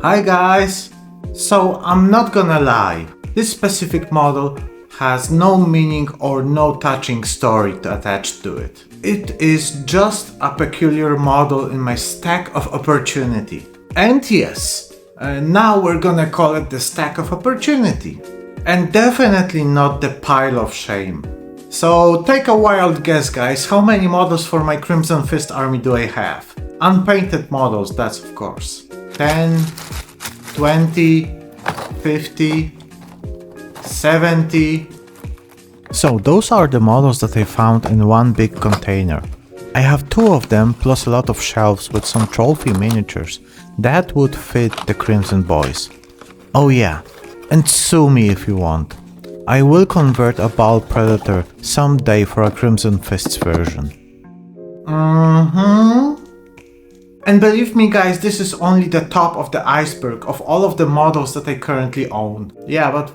Hi guys! So I'm not gonna lie, this specific model has no meaning or no touching story attached to it. It is just a peculiar model in my stack of opportunity. And yes, now we're gonna call it the stack of opportunity. And definitely not the pile of shame. So take a wild guess guys, how many models for my Crimson Fist army do I have? Unpainted models, that's of course. 10, 20, 50, 70. So those are the models that I found in one big container. I have 2 of them plus a lot of shelves with some trophy miniatures that would fit the Crimson Boys. Oh yeah, and sue me if you want. I will convert a Ball Predator someday for a Crimson Fists version. And believe me guys, this is only the top of the iceberg of all of the models that I currently own. Yeah, but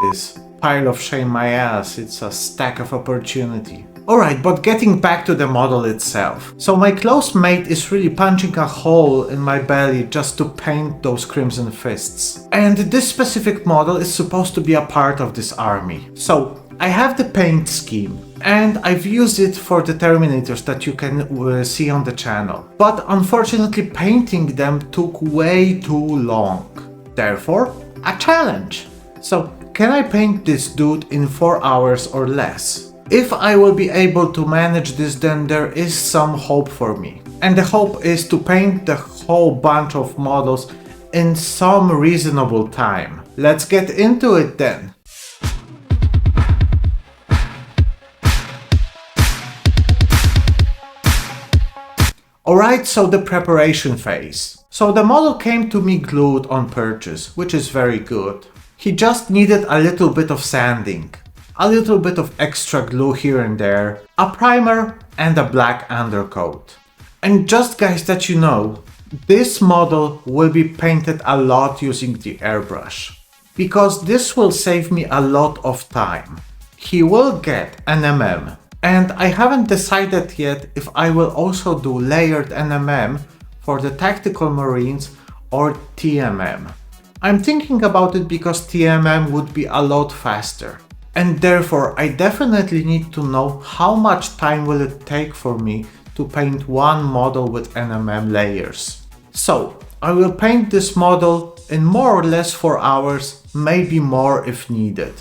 this pile of shame my ass, it's a stack of opportunity. Alright, but getting back to the model itself. So my close mate is really punching a hole in my belly just to paint those Crimson Fists. And this specific model is supposed to be a part of this army. So I have the paint scheme, and I've used it for the Terminators that you can see on the channel. But unfortunately painting them took way too long. Therefore, a challenge. So can I paint this dude in 4 hours or less? If I will be able to manage this, then there is some hope for me. And the hope is to paint the whole bunch of models in some reasonable time. Let's get into it then. Alright, so the preparation phase. So the model came to me glued on purchase, which is very good. He just needed a little bit of sanding, a little bit of extra glue here and there, a primer and a black undercoat. And just guys that you know, this model will be painted a lot using the airbrush, because this will save me a lot of time. He will get an MM. And I haven't decided yet if I will also do layered NMM for the Tactical Marines or TMM. I'm thinking about it because TMM would be a lot faster. And therefore I definitely need to know how much time will it take for me to paint one model with NMM layers. So I will paint this model in more or less 4 hours, maybe more if needed.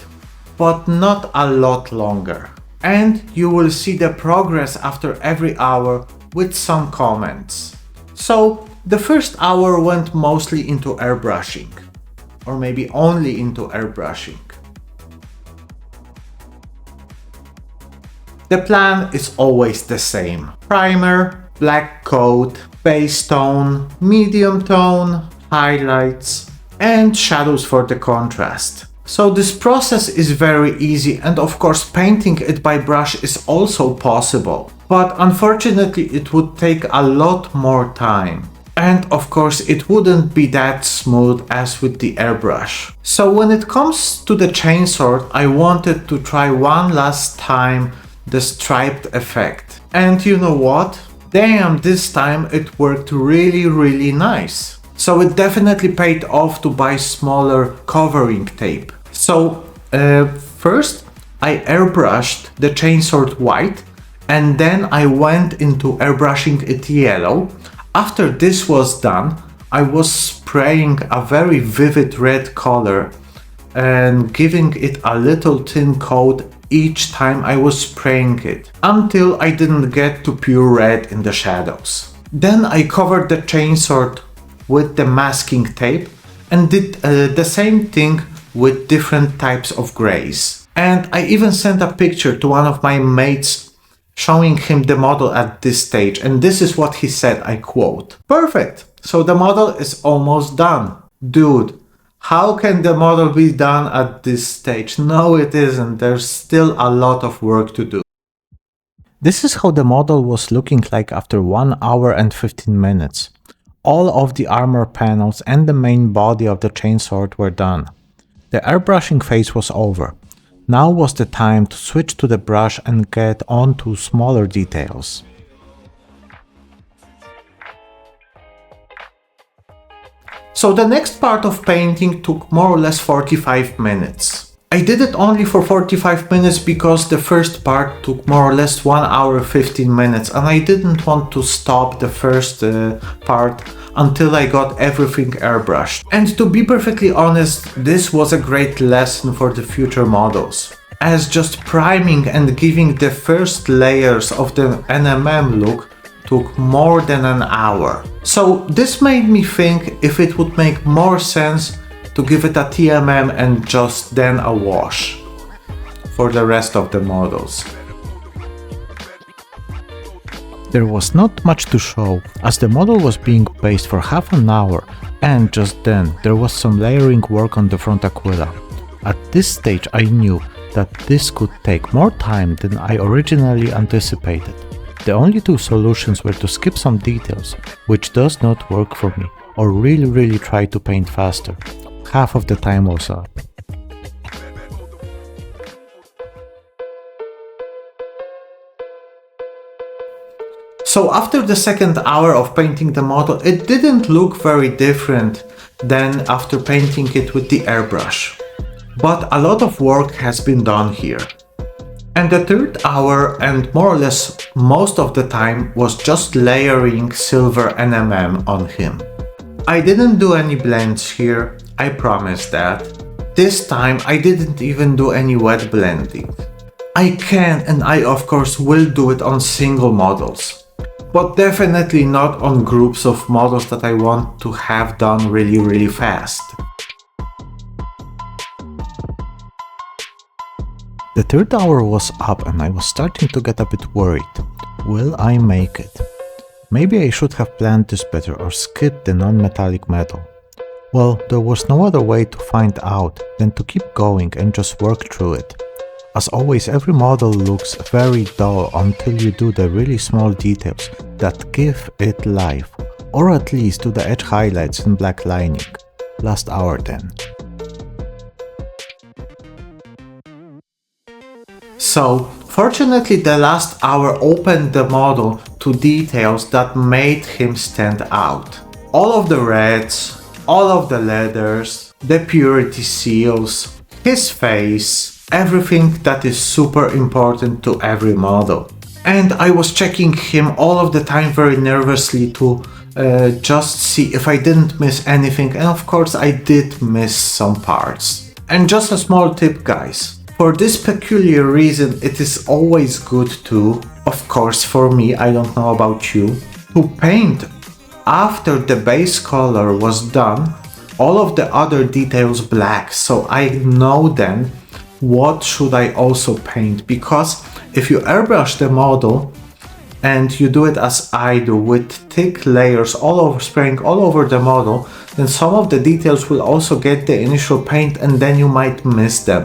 But not a lot longer. And you will see the progress after every hour with some comments. So the first hour went mostly into airbrushing, or maybe only into airbrushing. The plan is always the same. Primer, black coat, base tone, medium tone, highlights, and shadows for the contrast. So this process is very easy, and of course painting it by brush is also possible. But unfortunately it would take a lot more time. And of course it wouldn't be that smooth as with the airbrush. So when it comes to the chainsword, I wanted to try one last time the striped effect. And you know what? Damn, this time it worked really nice. So it definitely paid off to buy smaller covering tape. So first I airbrushed the chainsword white, and then I went into airbrushing it yellow. After this was done, I was spraying a very vivid red color and giving it a little thin coat each time I was spraying it, until I didn't get to pure red in the shadows. Then I covered the chainsword with the masking tape and did the same thing with different types of grays. And I even sent a picture to one of my mates showing him the model at this stage, and this is what he said, I quote, "Perfect, so the model is almost done." Dude, how can the model be done at this stage? No, it isn't, there's still a lot of work to do. This is how the model was looking like after 1 hour and 15 minutes. All of the armor panels and the main body of the chainsword were done. The airbrushing phase was over. Now was the time to switch to the brush and get on to smaller details. So the next part of painting took more or less 45 minutes. I did it only for 45 minutes because the first part took more or less 1 hour 15 minutes and I didn't want to stop the first part until I got everything airbrushed. And to be perfectly honest, this was a great lesson for the future models, as just priming and giving the first layers of the NMM look took more than an hour. So this made me think if it would make more sense to give it a TMM and just then a wash for the rest of the models. There was not much to show, as the model was being based for half an hour and just then there was some layering work on the front Aquila. At this stage I knew that this could take more time than I originally anticipated. The only two solutions were to skip some details, which does not work for me, or really try to paint faster. Half of the time was up. So after the second hour of painting the model, it didn't look very different than after painting it with the airbrush. But a lot of work has been done here. And the third hour and more or less most of the time was just layering silver NMM on him. I didn't do any blends here, I promise that. This time I didn't even do any wet blending. I can and I of course will do it on single models, but definitely not on groups of models that I want to have done really fast. The third hour was up and I was starting to get a bit worried. Will I make it? Maybe I should have planned this better or skipped the non-metallic metal. Well, there was no other way to find out than to keep going and just work through it. As always, every model looks very dull until you do the really small details that give it life, or at least do the edge highlights and black lining. Last hour then. So, fortunately the last hour opened the model to details that made him stand out. All of the reds, all of the leathers, the purity seals, his face, everything that is super important to every model. And I was checking him all of the time very nervously to just see if I didn't miss anything, and of course I did miss some parts. And just a small tip guys. For this peculiar reason, it is always good to, of course for me, I don't know about you, to paint after the base color was done all of the other details black, so I know then what should I also paint, because if you airbrush the model and you do it as I do with thick layers all over, spraying all over the model, then some of the details will also get the initial paint and then you might miss them.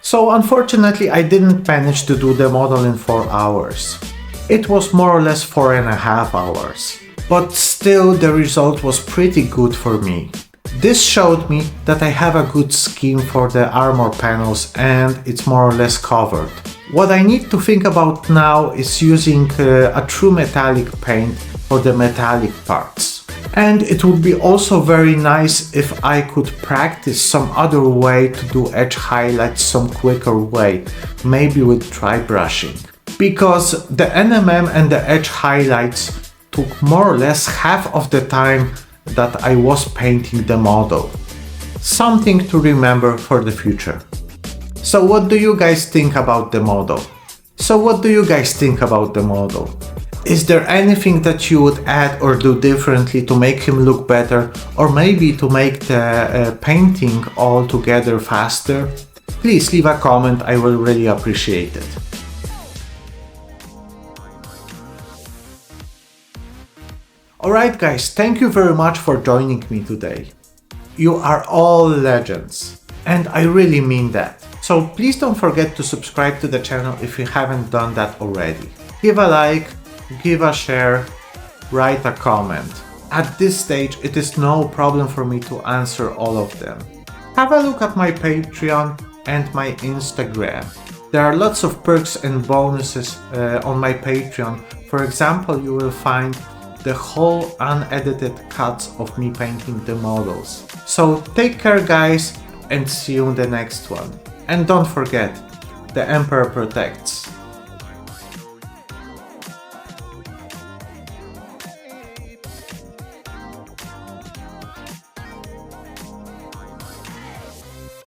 So unfortunately I didn't manage to do the model in 4 hours. It was more or less 4.5 hours. But still the result was pretty good for me. This showed me that I have a good scheme for the armor panels and it's more or less covered. What I need to think about now is using a true metallic paint for the metallic parts. And it would be also very nice if I could practice some other way to do edge highlights some quicker way, maybe with dry brushing. Because the NMM and the edge highlights took more or less half of the time that I was painting the model. Something to remember for the future. So what do you guys think about the model? Is there anything that you would add or do differently to make him look better, or maybe to make the painting all together faster? Please leave a comment, I will really appreciate it. Alright guys, thank you very much for joining me today. You are all legends, and I really mean that. So please don't forget to subscribe to the channel if you haven't done that already. Give a like, give a share, write a comment. At this stage, it is no problem for me to answer all of them. Have a look at my Patreon and my Instagram. There are lots of perks and bonuses on my Patreon. For example, you will find the whole unedited cuts of me painting the models. So take care guys, and see you in the next one. And don't forget, the Emperor protects.